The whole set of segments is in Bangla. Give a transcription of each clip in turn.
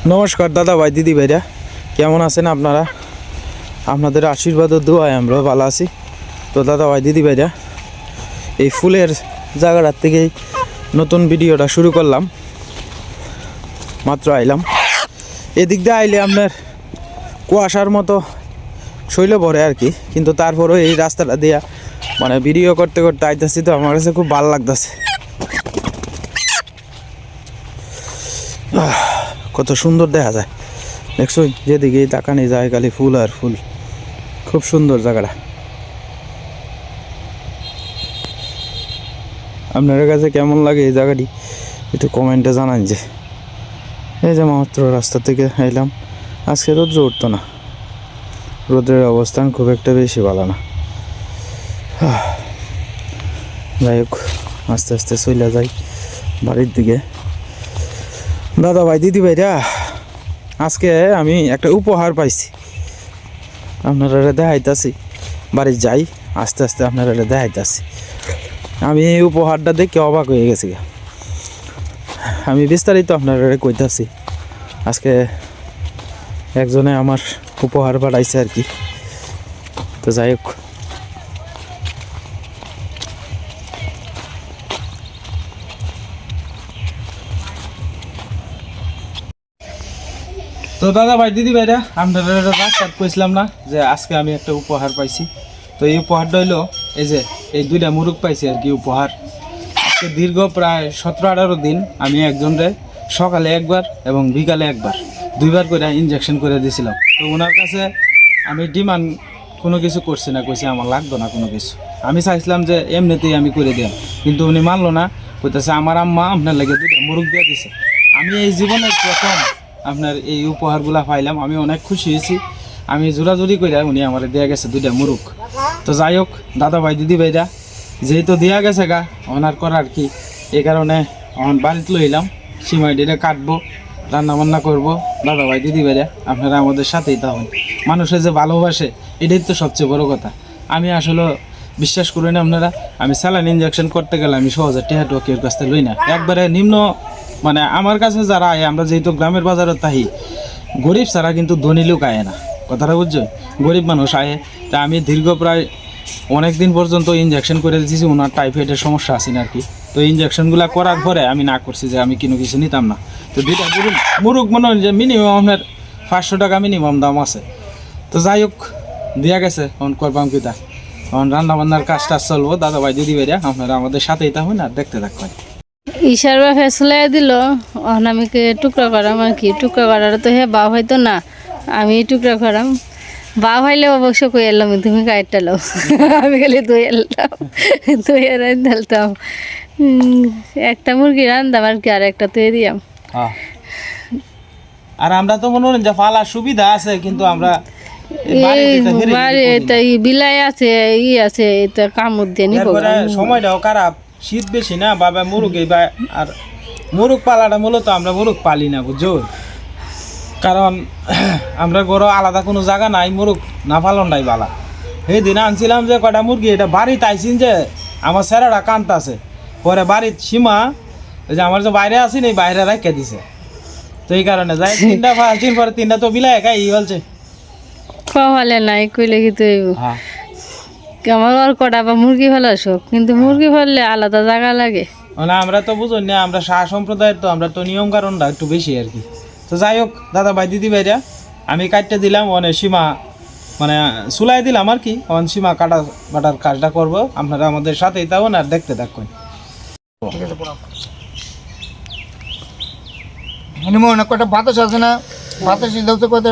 নমস্কার দাদা ভাই দিদি ভাইরা, কেমন আছেন আপনারা? আপনাদের আশীর্বাদ ও দোয়ায় আমরা ভালো আছি। তো দাদা ভাই দিদি ভাইরা, এই ফুলের জায়গাটার থেকেই নতুন ভিডিওটা শুরু করলাম। মাত্র আইলাম, এদিক দিয়ে আইলে আপনার কুয়াশার মতো শৈল ভরে আর কি, কিন্তু তারপরেও এই রাস্তাটা দিয়া মানে ভিডিও করতে করতে আইতেছি, তো আমার কাছে খুব ভালো লাগতেছে। কত সুন্দর দেখা যায়, দেখছো যেদিকে তাকানি যায় খালি ফুল আর ফুল। খুব সুন্দর জায়গাটা। আপনার কাছে কেমন লাগে এই জায়গাটি একটু কমেন্টে জানান। যে এই যে মাত্র রাস্তা থেকে এলাম, আজকে রোদ্র উঠতো না, রোদ্রের অবস্থান খুব একটা বেশি ভালো না। যাই হোক, আস্তে আস্তে চলে যাই বাড়ির দিকে। দাদা ভাই দিদি ভাইরা, আজকে আমি একটা উপহার পাইছি, আপনারা দেখাইতাছি। বাড়ি যাই আস্তে আস্তে আপনারা দেখাইতাছি। আমি এই উপহারটা দেখে অবাক হয়ে গেছি। আমি বিস্তারিত আপনারা কইতাছি। আজকে একজনে আমার উপহার পাঠাইছে আর কি। তো যাই হোক, তো দাদা ভাই দিদি ভাইরা, আপনারা রাস্তা কইছিলাম না যে আজকে আমি একটা উপহার পাইছি। তো এই উপহারটা হইলো এই যে এই দুইটা মুরগ পাইছি আর কি উপহার। আজকে দীর্ঘ প্রায় 17-18 দিন আমি একজনরে সকালে একবার এবং বিকালে একবার দুইবার করে ইনজেকশন করে দিয়েছিলাম। তো ওনার কাছে আমি ডিমান্ড কোনো কিছু করছি না, কইছি আমার লাগতো না কোনো কিছু। আমি চাইছিলাম যে এমনিতেই আমি করে দিলাম, কিন্তু উনি মানলো না। কইতেছে আমার আম্মা আপনার লাগে দুইটা মুরগ দিয়ে দিছে। আমি এই জীবনের প্রথম আপনার এই উপহারগুলা পাইলাম, আমি অনেক খুশি হয়েছি। আমি জোরাজুরি করে উনি আমার দেয়া গেছে দুইটা মুরগ। তো যাই হোক দাদা ভাই দিদি ভাইরা, যেহেতু দেওয়া গেছে গা অনার করার কি, এই কারণে আমার বাড়িতে লইলাম। সিমাইটিটা কাটবো, রান্না বান্না করবো। দাদা ভাই দিদি ভাইরা, আপনারা আমাদের সাথেই থাকুন। মানুষের যে ভালোবাসে এটাই তো সবচেয়ে বড় কথা। আমি আসলে বিশ্বাস করি না আপনারা, আমি স্যালাইন ইনজেকশন করতে গেলে আমি সহজে টেহাটো কেউ কাছ থেকে লই না। একবারে নিম্ন মানে আমার কাছে যারা আয়, আমরা যেহেতু গ্রামের বাজারে তাহি, গরিব ছাড়া কিন্তু ধনী লোক আয় না, কথাটা বুঝছো? গরিব মানুষ আয়। তা আমি দীর্ঘ প্রায় অনেক দিন পর্যন্ত ইনজেকশন করে দিয়েছি। ওনার টাইফয়েডের সমস্যা আছে না আর কি। তো ইনজেকশনগুলো করার পরে আমি না করছি যে আমি কোনো কিছু নিতাম না। তো দুইটা মুরগ মনে হয় যে মিনিমাম আপনার 500 টাকা মিনিমাম দাম আছে। তো যাই হোক, দেওয়া গেছে, অন করবাম কিতা, অন রান্না বান্নার কাজ টাজ চলবো। দাদা ভাই দিদি ভাইরা, আপনারা আমাদের সাথেই থাকুন আর দেখতে থাকুন। ইশার বা ফেসলাই দিল, অনামিকে টুকরা করাম আর কি। টুকরা করার তো হে বাপ হয়তো না, আমি টুকরা করাম। বাপ হাইলে অবশ্য কই এলাম, তুমি কাইটটা লো, আমি খালি দই এলাম, দই ঢালতাম। একটা মুরগি রান্দাম আর কি, আর একটা তুই দিয়াম। আর আমরা তো মনে হয় যে ফালার সুবিধা আছে, কিন্তু আমরা বিলাই আছে, ই আছে, এটা কামড় দিয়ে নিব। সময়টাও খারাপ, শীত বেশি না বাবা, মুরগি বা আর মুরগ পালাটা মূলত আমরা মুরগ পালি না, বুঝছো? কারণ আমরা গরো আলাদা কোনো জায়গা নাই, মুরগ না পালন নাই বালা। সেই দিন আনছিলাম যে কটা মুরগি, এটা বাড়িতে আইসিন যে আমার স্যারেরা কান্ত আছে। পরে বাড়ির সীমা ওই যে আমার যে বাইরে আছি না, বাইরে রেখে দিছে। তো এই কারণে যাই 3টা ফালছিন, পরে 3টা তো বিলাই একাই বলছে কমালে নাই কইলে কি তুই আমার আর কটা বা মুরগি ফেলার শখ, কিন্তু মুরগি ফেললে আলাদা জায়গা লাগে না। আমরা তো বুঝুন না, আমরা শাহ সম্প্রদায়ের, তো আমরা তো নিয়ম কারণটা একটু বেশি আর কি। তো যাই হোক দাদা ভাই দিদি ভাইরা, আমি কাটতে দিলাম, অনেক সীমা মানে চুলাই দিলাম আর কি। অন সীমা কাটা বাটার কাজটা করবো, আপনারা আমাদের সাথেই থাকুন আর দেখতে থাকুন। অনেক কটা বাতাস আছে না, বাতাস কত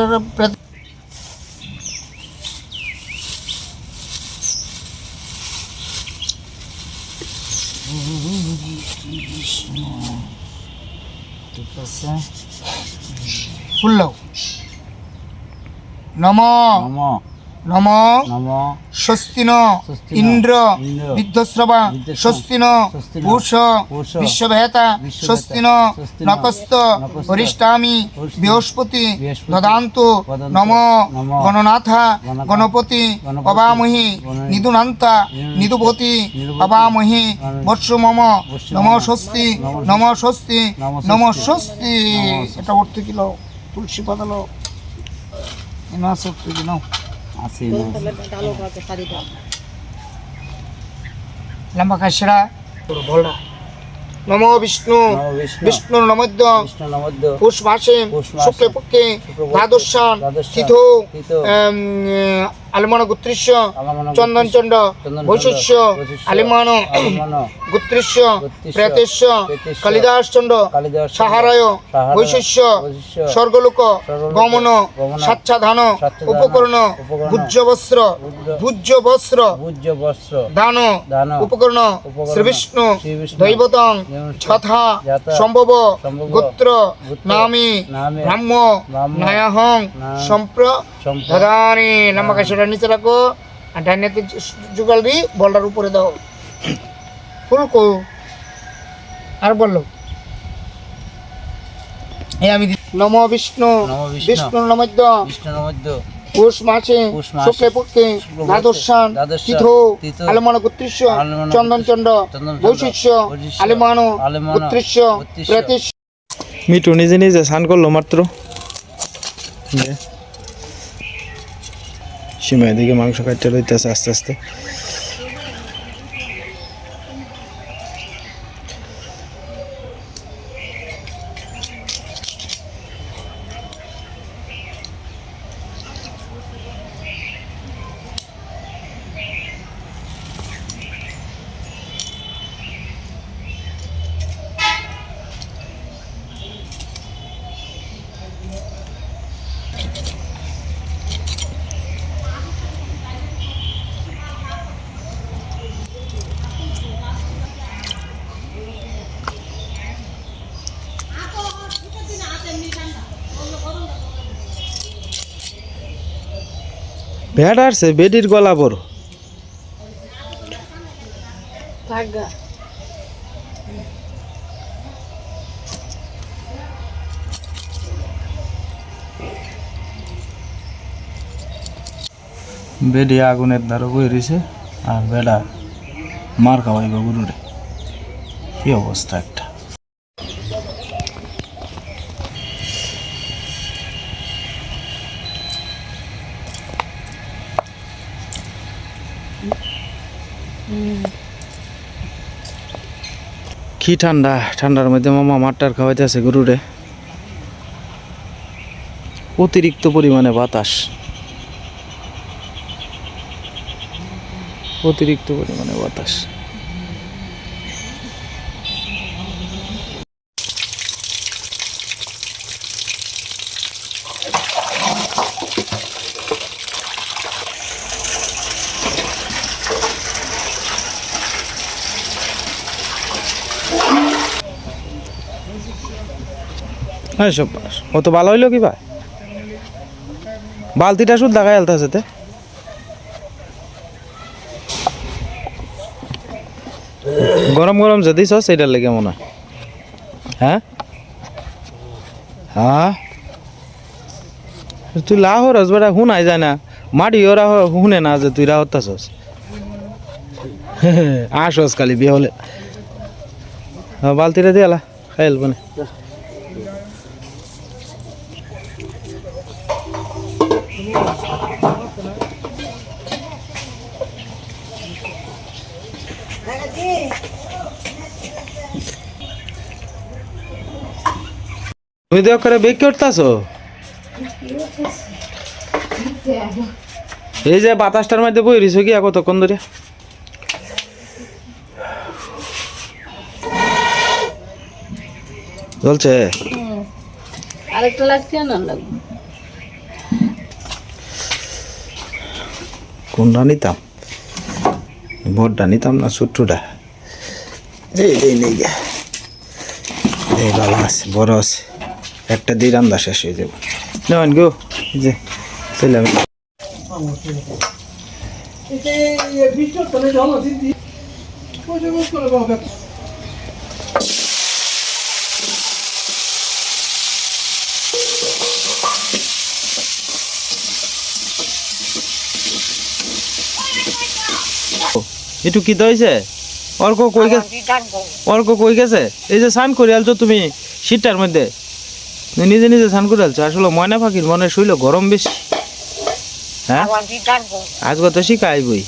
ঠিক আছে। ফুল নম নম স্বস্তি ন ইন্দ্র বিদ্ধশ্রবা স্বস্তি ন পূষ বিশ্বভেতা স্বস্তি ন নকস্ত হরিষ্টামি বৃহস্পতি দদান্তু নম গণনাথা গণপতি অবামহি নিদুনান্তা নিদুপতি অবামহি বৎস মম নম স্বস্তি নম স্বস্তি নম স্বস্তি। এটা উঠতে কিলো তুলসী পাতা লো এনে আছে তুই নাও আছে লম্বা কাশরা তোর বলরা নমো বিষ্ণু নমো বিষ্ণু বিষ্ণুর নমদ্য বিষ্ণু নমদ্য পুষ মাসে পুষ মাসে শুক্লে পক্ষে শুক্লপক্ষে দ্বাদশান দ্বাদশান তিথ তিথ আলমান গোত্রিষ্য আলমান চন্দন চন্ড চন্দন বৈশস্য বৈশস্য, আলিমান আলমান গোত্রিষ্য গোত্রিষ্য, প্রেতেশ্য প্রেতেশ্য, কালিদাস চন্ড কালিদাস চন্দ্র, সাহারায় সাহারায়, বৈশস্য বৈশস্য, স্বর্গলোক স্বর্গলোক, গমন গমন, সাচ্ছাধান সাচ্ছাধান, উপকরণ উপকরণ, ভুজ্য বস্ত্র ভুজ্য- ভুজ্য বস্ত্র ভুজ্য বস্ত্র দান দান, উপকরণ উপকরণ, শ্রীবিষ্ণু শ্রীবিষ্ণু, দৈবতং দৈবতং, যথা যথা, সম্ভব সম্ভব, গোত্র গোত্র, নামে নামে, ব্রাহ্ম ব্রাহ্ম, নায়াহং নাম, সম্প্র সম্প্র, দাদানি লম্বা সেটা নিচে রাখো আর ডাইনাতে জুগাল দি বলটার উপরে দাও ফুল কো আর বললো আমি নম বিষ্ণু নমো বিষ্ণু, বিষ্ণুর নমদ্য বিষ্ণু নমদ্য পুষ মাসে পুষ মাসে, শুক্লে পক্ষে শুক্লপক্ষে, দ্বাদশান দ্বাদশান, তিথ তিথ, আলমান গোত্রিষ্য আলমান চন্দন চন্ড চন্দন চন্ড, বৈশিষ্য বৈশিষ্য, আলিমান আলিমান, গোত্রিষ্য গোত্রিষ্য, প্রেতিষ্য মিঠু নিজে নিজে স্নান করলো মাত্র সীমায় দিকে মাংস কাটতে লইতেছে আস্তে আস্তে ভেট আসছে বেডির গলা বড় বেডি আগুনের দ্বারা বই রয়েছে আর বেড়া মার খাওয়াইব গরুরে কি অবস্থা একটা কি ঠান্ডা ঠান্ডার মধ্যে মামা মাঠটার খাওয়াইতেছে গরুরে অতিরিক্ত পরিমাণে বাতাস অতিরিক্ত পরিমাণে বাতাস হ্যাঁ সব অত ভালো হইলো কি ভাই বালতিটা শুধু দেখাই আলতাছে তে গরম গরম যদি সস সেইটার লেগে মনে হয় হ্যাঁ হ্যাঁ তুই লাহ রসবেটা শুনাই যায় না মাটি ওরা শুনে না যে তুই রাহতাছস আসস খালি বিয়ে হলে বালতিটা দিয়ে আলা খাইল মানে তুমি তো করে বেক করতেছো এই যে বাতাসটার মধ্যে বই রইছো কি কতক্ষণ ধরে চলছে আরেকটা লাগছে না লাগবে কোনটা নিতাম বড়টা নিতাম না ছোট্টটা এই নেই গে এই ভালো আছে বড় আছে একটা দিয়ে রান্না শেষ হয়ে যাবে নেন গো যে চলে আমি একটু কি হয়েছে অর্ক কই গেছে অর্ক কই গেছে এই যে স্নান করি আলছো তুমি শীতটার মধ্যে তুই নিজে নিজে স্নান করে আলছো আসলে ময়না পাখির মনে শুইল গরম বেশি হ্যাঁ আবার কি টানবো আজকে তো শিখাইবই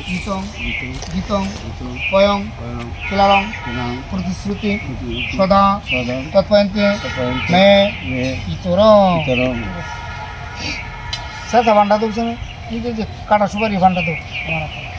গীতং গীতং পয়ং কিলারং প্রতিশ্রুতি সদা তৎপয়ন্তে মে ইতরং সাথে ভান্ডা দেবছে না এই যে কাটা সুপারি ভান্ডা দেব আমার হাতে।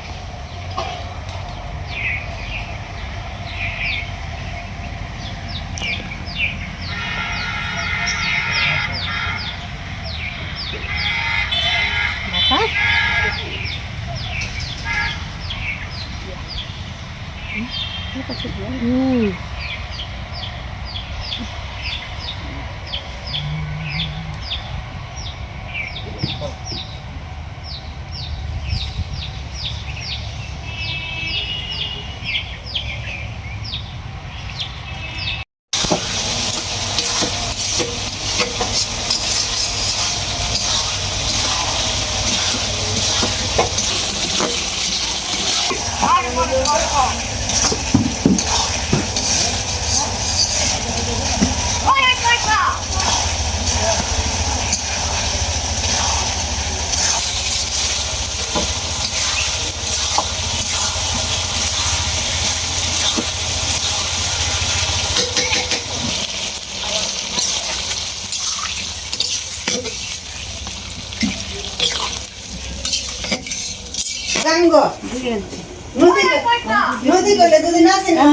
নদী করলে যদি নাচে না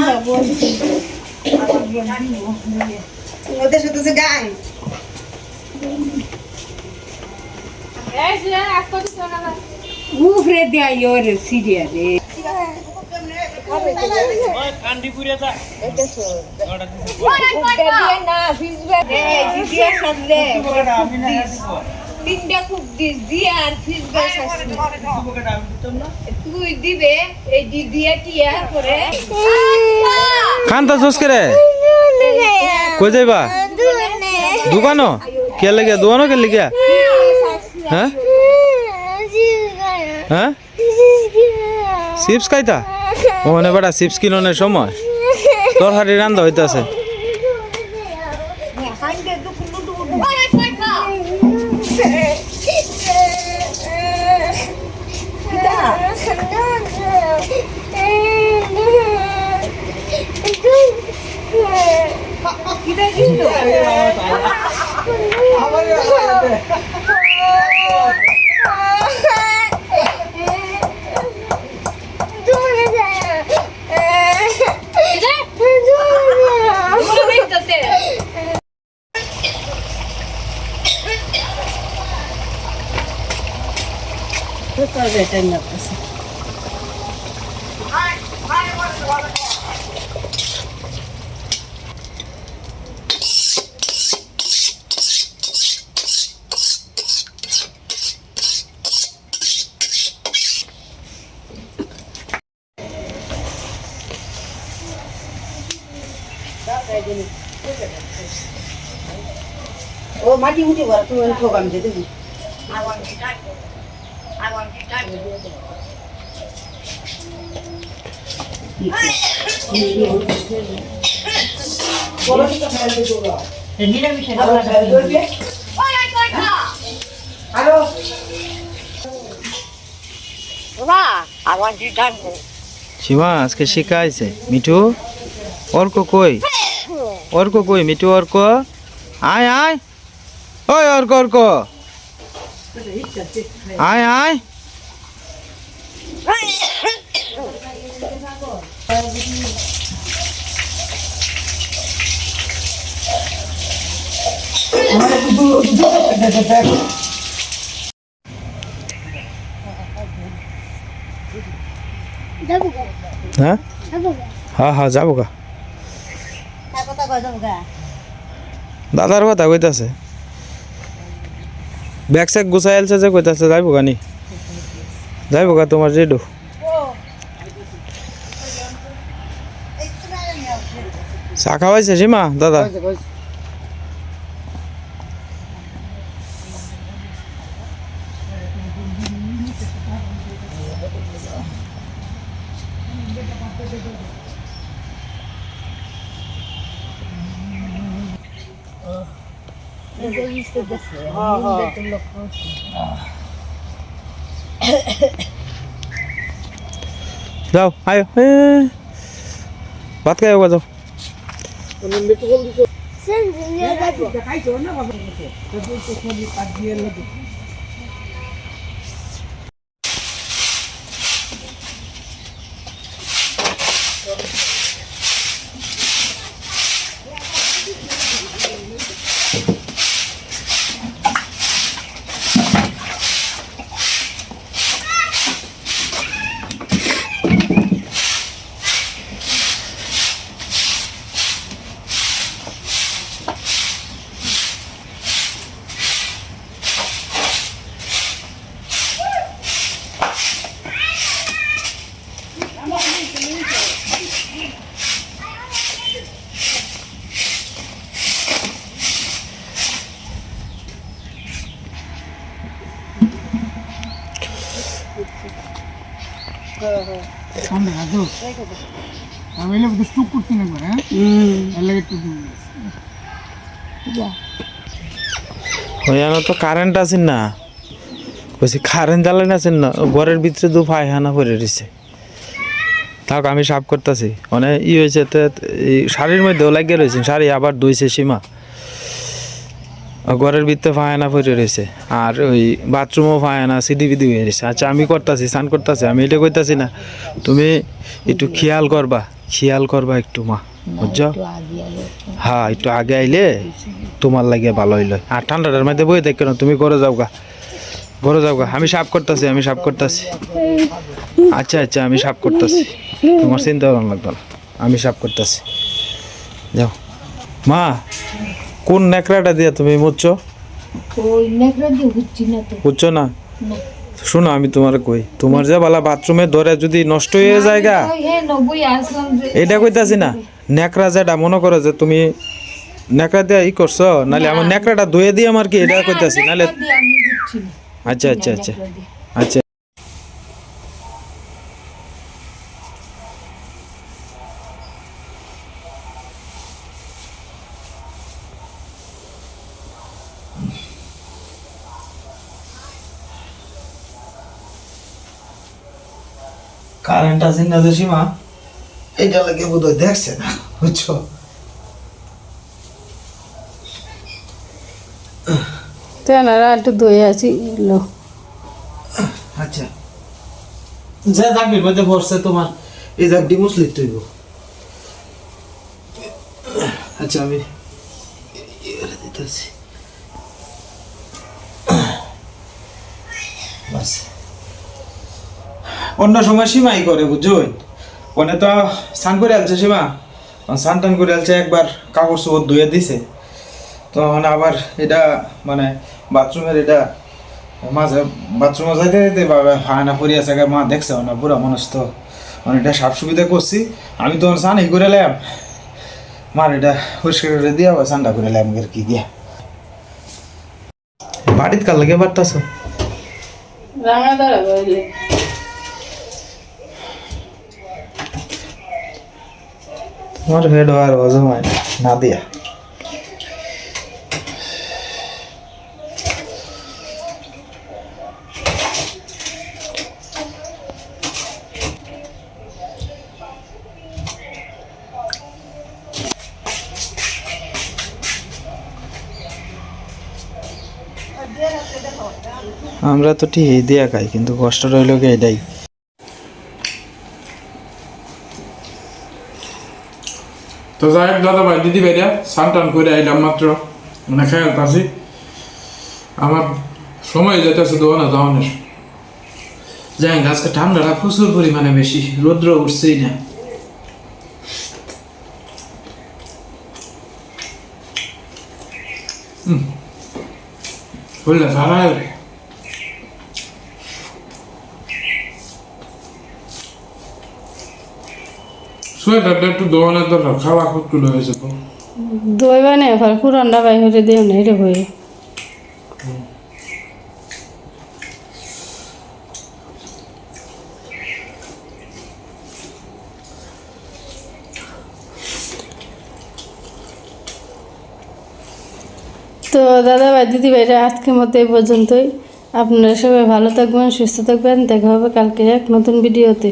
ওদের সাথে যে গান উফরে দেয় ওর সিরিয়া রে তিনটা খুব দিস দিয়ে আর ফিসবে তুই দিবে এই দিয়ে টিয়া করে খান্তা চোস করে কই যাইবা দোকানো কে লাগে দোকানো কে লাগে হ্যাঁ হ্যাঁ চিপস খাইতা ওখানে বেটা চিপস কিনোনের সময় তরকারি রান্না হইতাছে ও মাটি উঠে বড় তুই ঠোকাম যে তুমি সীমা আজকে শিখাইছে মিঠু অর্ক কই মিঠু অর্ক আয় আয় ওই অর্ক আয় আয় হ্যাঁ হ্যাঁ হ্যাঁ যাবো গা দাদার কথা কইতাছে ব্যাগ স্যাগ গুছাই আলছে যে কইতাছে যাইবো গানি যাইবো গা তোমার যেডু চা খাওয়াইছে সীমা দাদা যাও আয় ভাত খাই যাও আমি এলে বুঝতে স্টুক করতে না করে হ্যাঁ এর লাগে একটু ওইখানে তো কারেন্ট আছে না কইছি কারেন্ট জ্বালানি আছে না ঘরের ভিতরে দু পায়খানা পড়ে রয়েছে থাক আমি সাফ করতেছি মানে ই হয়েছে তো এই শাড়ির মধ্যেও লাগিয়ে রয়েছে শাড়ি আবার ধুইছে সীমা ঘরের ভিতরে পায়খানা পড়ে রয়েছে আর ওই বাথরুমও পায়খানা সিডি বিদি হয়ে রয়েছে আচ্ছা আমি করতেছি স্নান করতেছি আমি এটা কইতাছি না তুমি একটু খেয়াল করবা একটু মা বুঝছো হ্যাঁ একটু আগে আইলে তোমার লাগে ভালো হইলো আর ঠান্ডাটার মধ্যে বই দেখো না তুমি ঘরে যাও গা আমি সাফ করতেছি আচ্ছা আচ্ছা আমি সাফ করতেছি তোমার চিন্তা ভালো লাগবে না আমি সাফ করতেছি যাও মা কোন নেকড়াটা দিয়া তুমি মুচ্ছো বুঝছো না শোনো আমি তোমার কই তোমার যে বালা বাথরুমে ধরে যদি নষ্ট হয়ে যায় গা এটা কইতাছি না নেকড়া যেটা মনে করো যে তুমি নেকড়া দিয়ে ই করছো নাহলে আমার নেকড়াটা ধুয়ে দিয়ে আমার কি এটা কইতাছি নাহলে আচ্ছা আচ্ছা আচ্ছা আচ্ছা কারেন্ট আছে না যে সীমা এটা লাগে বোধহয় দেখছে না বুঝছো তেনারা একটু দই আছি লো আচ্ছা যে জাগির মধ্যে পড়ছে তোমার এই জাগটি মুসলি তৈব আচ্ছা আমি দিতেছি বাস অন্য সময় সীমাই করে বুঝছো ওনে তো স্নান করে আলছে সীমা স্নান টান করে আলছে একবার কাপড় চোপড় ধুয়ে দিছে তো মানে আবার এটা মানে বাথরুমের এটা মাঝে বাথরুমে যাইতে যাইতে বাবা ফায়না পরি আছে মা দেখছে না পুরা মানুষ তো মানে এটা সাফ সুবিধা করছি আমি তো স্নান এই করে এলাম মার এটা পরিষ্কার করে দিয়া স্নানটা করে এলাম কি দিয়া বাড়িতে কাল লাগে বাড়তাছ রাঙা দাঁড়া বলে তোমার হেড আর হজম হয় না দিয়া আমরা তো ঠিকই দিয়া খাই, কিন্তু কষ্ট রইল কি এটাই। তো যাই হোক দাদা ভাই দিদি ভাইরা স্নান টান করে আইলাম মাত্র, মানে খেয়াল পাচ্ছি আমার সময় যেতেছে দোকানে যাওয়ানোর। যাই হোক আজকে ঠান্ডাটা প্রচুর পরিমাণে বেশি, রৌদ্র উঠছেই না। বললে ভাড়া সোয়েটারটা একটু দোকানের দরকার, খাওয়া খুব হয়েছে তো। দই বানিয়ে ফের পুরানটা বাই হয়ে দিও না এটা হয়ে। তো দাদা ভাই দিদি ভাইরা আজকের মতো এই পর্যন্তই। আপনারা সবাই ভালো থাকবেন, সুস্থ থাকবেন। দেখা হবে কালকে এক নতুন ভিডিওতে।